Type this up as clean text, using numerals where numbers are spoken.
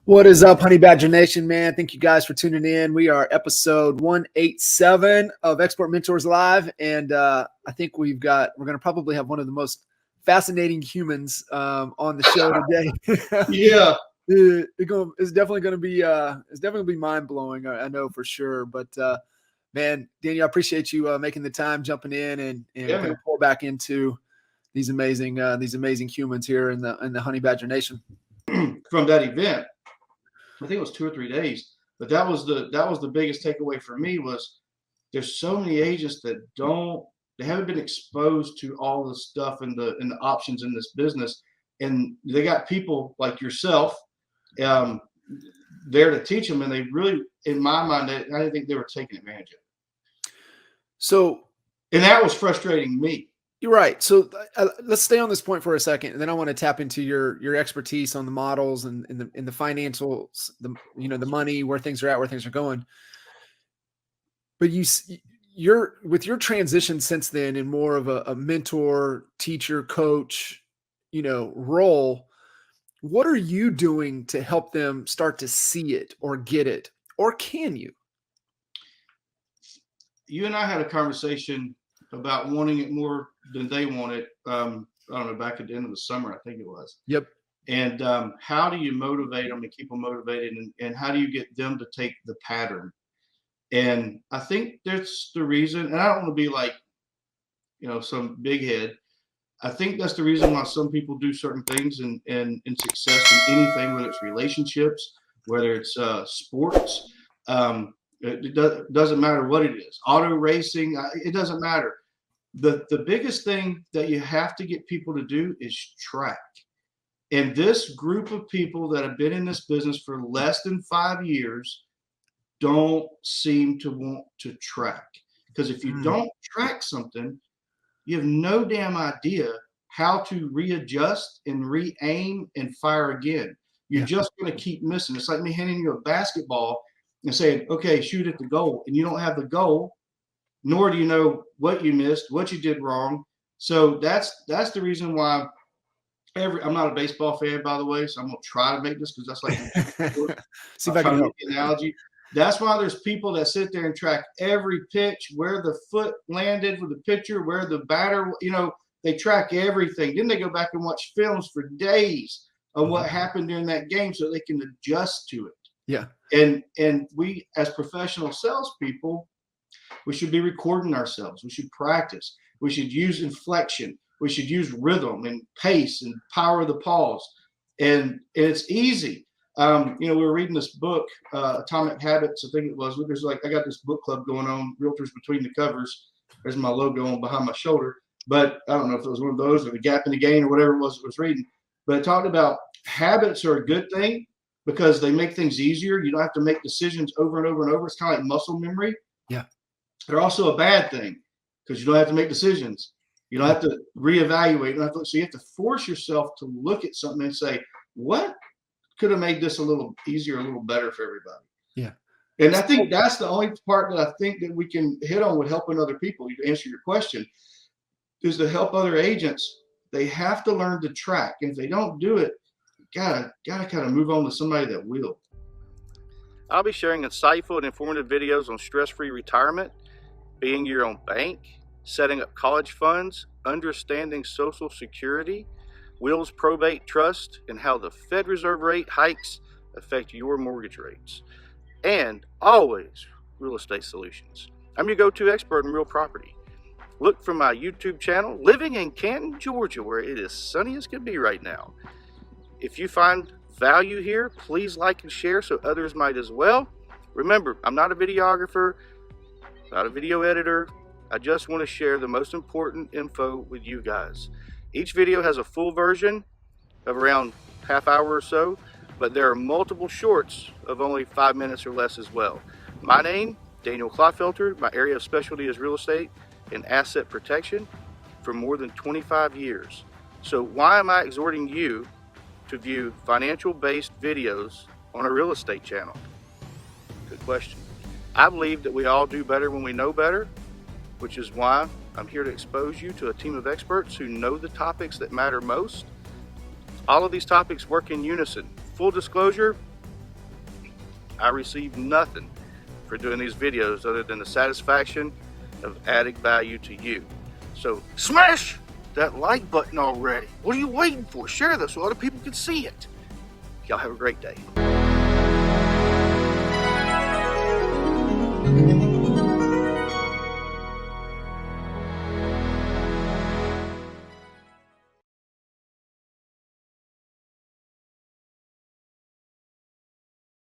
What is up, Honey Badger Nation, man? Thank you guys for tuning in. We are episode 187 of Export Mentors Live, and I think we're going to probably have one of the most fascinating humans on the show today. Yeah, it's definitely going to be mind blowing. I know for sure. But man, Daniel, I appreciate you making the time, jumping in, and going to pour back into these amazing humans here in the Honey Badger Nation. From that event, I think it was 2 or 3 days, but that was the biggest takeaway for me was there's so many agents that they haven't been exposed to all the stuff and the options in this business, and they got people like yourself there to teach them, and they really, in my mind, I didn't think they were taking advantage of it. So, and that was frustrating me. You're right. So let's stay on this point for a second, and then I want to tap into your expertise on the models and the financials, the money, where things are at, where things are going. But you're with your transition since then in more of a mentor, teacher, coach, role. What are you doing to help them start to see it or get it, or can you? You and I had a conversation about wanting it more than they want it. I don't know, back at the end of the summer, I think it was. Yep. And how do you motivate them and keep them motivated, and how do you get them to take the pattern? And I think that's the reason, and I don't want to be like, some big head. I think that's the reason why some people do certain things and success in anything, whether it's relationships, whether it's sports. It doesn't matter what it is. Auto racing, it doesn't matter. The biggest thing that you have to get people to do is track. And this group of people that have been in this business for less than 5 years don't seem to want to track. Because if you don't track something, you have no damn idea how to readjust and re-aim and fire again. You're just going to keep missing. It's like me handing you a basketball and saying, okay, shoot at the goal. And you don't have the goal, nor do you know what you missed, what you did wrong. So that's the reason why I'm not a baseball fan, by the way, so I'm going to try to make this because that's like see if I can help the analogy. That's why there's people that sit there and track every pitch, where the foot landed with the pitcher, where the batter, they track everything. Then they go back and watch films for days on what happened during that game so they can adjust to it. Yeah. And we, as professional salespeople, we should be recording ourselves. We should practice. We should use inflection. We should use rhythm and pace and power of the pause. And it's easy. We were reading this book, Atomic Habits, I think it was. I got this book club going on, Realtors Between the Covers. There's my logo on behind my shoulder. But I don't know if it was one of those or the Gap in the Gain or whatever it was reading. But it talked about habits are a good thing because they make things easier. You don't have to make decisions over and over and over. It's kind of like muscle memory. Yeah. They're also a bad thing because you don't have to make decisions. You don't have to reevaluate. So you have to force yourself to look at something and say, what could have made this a little easier, a little better for everybody? Yeah. And I think that's the only part that I think that we can hit on with helping other people. To answer your question, is to help other agents. They have to learn to track. And if they don't do it, gotta kind of move on to somebody that will. I'll be sharing insightful and informative videos on stress-free retirement, being your own bank, setting up college funds, understanding Social Security, wills, probate, trust, and how the Fed Reserve rate hikes affect your mortgage rates. And always real estate solutions. I'm your go-to expert in real property. Look for my YouTube channel, living in Canton, Georgia, where it is sunny as can be right now. If you find value here, please like and share so others might as well. Remember, I'm not a videographer, not a video editor. I just want to share the most important info with you guys. Each video has a full version of around half hour or so, but there are multiple shorts of only 5 minutes or less as well. My name, Daniel Clotfelter. My area of specialty is real estate and asset protection for more than 25 years. So why am I exhorting you to view financial-based videos on a real estate channel? Good question. I believe that we all do better when we know better, which is why I'm here to expose you to a team of experts who know the topics that matter most. All of these topics work in unison. Full disclosure, I receive nothing for doing these videos other than the satisfaction of adding value to you. So smash that like button already. What are you waiting for? Share this so other people can see it. Y'all have a great day.